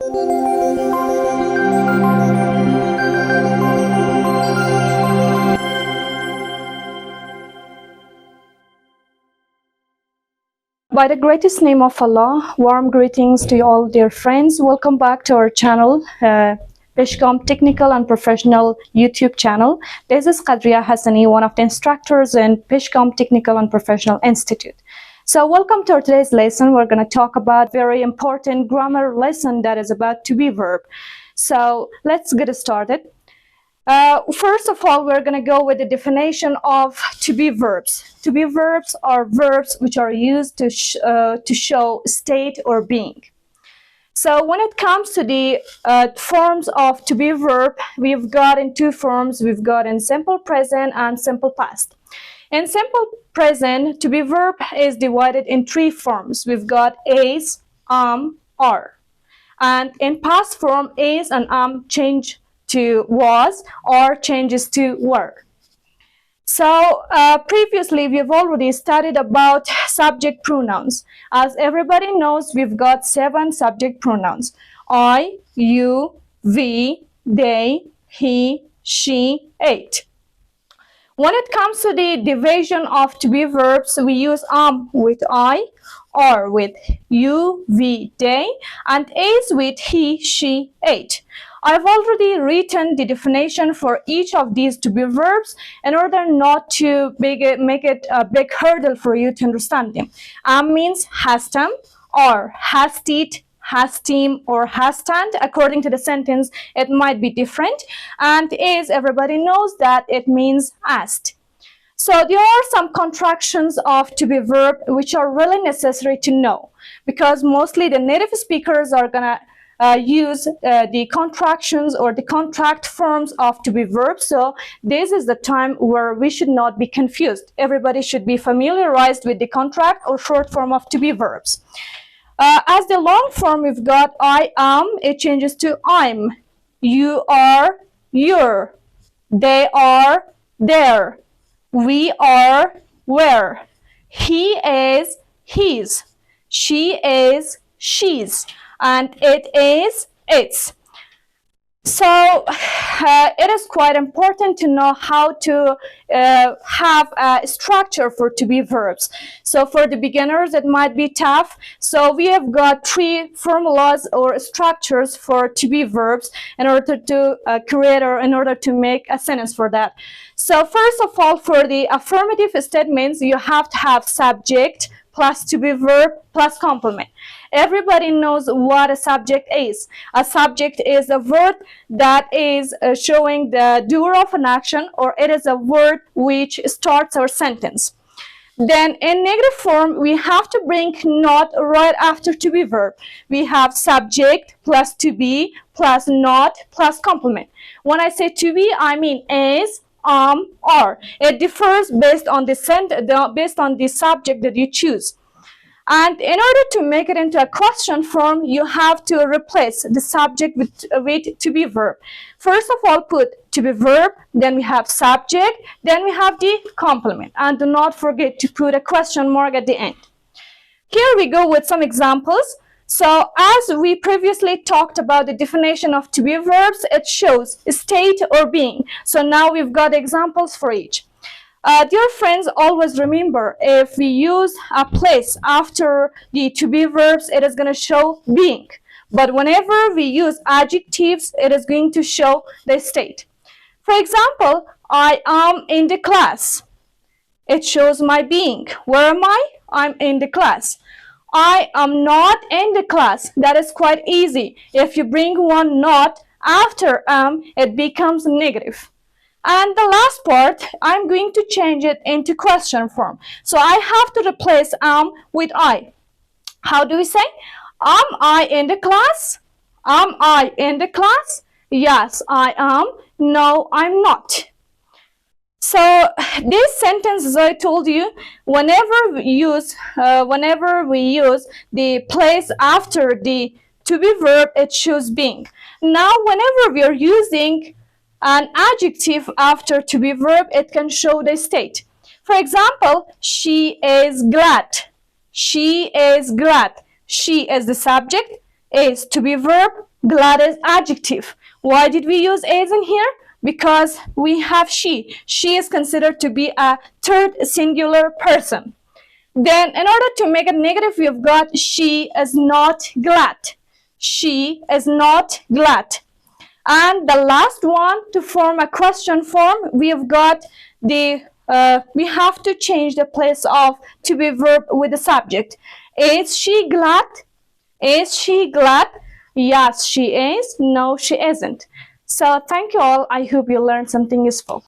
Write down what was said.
By the greatest name of Allah, warm greetings to all dear friends. Welcome back to our channel, Peshcom Technical and Professional YouTube channel. This is Qadriya Hassani, one of the instructors in Peshcom Technical and Professional Institute. So welcome to our today's lesson. We're going to talk about very important grammar lesson that is about to be verb. So let's get started. First of all, we're going to go with the definition of to be verbs. To be verbs are verbs which are used to show state or being. So when it comes to the forms of to be verb, we've got in two forms. We've got in simple present and simple past. In simple present, to be verb is divided in three forms. We've got is, are. And in past form, is and change to was, or changes to were. So previously we've already studied about subject pronouns. As everybody knows, we've got 7 subject pronouns: I, you, we, they, he, she, it. When it comes to the division of to be verbs, we use with I, or with you, we, they, and is with he, she, it. I've already written the definition for each of these to be verbs in order not to make it a big hurdle for you to understand them. Means has done, or has did, has team, or has stand. According to the sentence, it might be different. And is, everybody knows that it means asked. So there are some contractions of to be verb which are really necessary to know, because mostly the native speakers are gonna use the contractions or the contract forms of to be verbs. So this is the time where we should not be confused. Everybody should be familiarized with the contract or short form of to be verbs. As the long form, we've got I am, it changes to I'm, you are, you're, they are, they're, we are, we're, he is, he's, she is, she's, and it is, it's. So it is quite important to know how to have a structure for to be verbs. So for the beginners, it might be tough. So we have got 3 formulas or structures for to be verbs in order to create or in order to make a sentence for that. So first of all, for the affirmative statements, you have to have subject plus to be verb plus complement. Everybody knows what a subject is. A subject is a word that is showing the doer of an action, or it is a word which starts our sentence. Then in negative form, we have to bring not right after to be verb. We have subject plus to be plus not plus complement. When I say to be, I mean is, are. It differs based on the subject that you choose. And in order to make it into a question form, you have to replace the subject with to be verb. First of all, put to be verb, then we have subject, then we have the complement. And do not forget to put a question mark at the end. Here we go with some examples. So as we previously talked about the definition of to be verbs, it shows state or being. So now we've got examples for each. Dear friends, always remember, if we use a place after the to be verbs, it is going to show being. But whenever we use adjectives, it is going to show the state. For example, I am in the class. It shows my being. Where am I? I'm in the class. I am not in the class. That is quite easy. If you bring one not after it becomes negative. And the last part, I'm going to change it into question form. So I have to replace with I. How do we say? Am I in the class? Am I in the class? Yes, I am. No, I'm not. So this sentence, as I told you, whenever we use the place after the to be verb, it shows being. Now, whenever we are using an adjective after to be verb, it can show the state. For example, she is glad. She is glad. She is the subject, is to be verb, Glad is adjective. Why did we use is in here? Because we have she. She is considered to be a third singular person. Then in order to make it negative, we've got she is not glad. She is not glad. And the last one, to form a question form, we have got the we have to change the place of to be verb with the subject. Is she glad? Is she glad? Yes, she is. No, she isn't. So thank you all. I hope you learned something useful.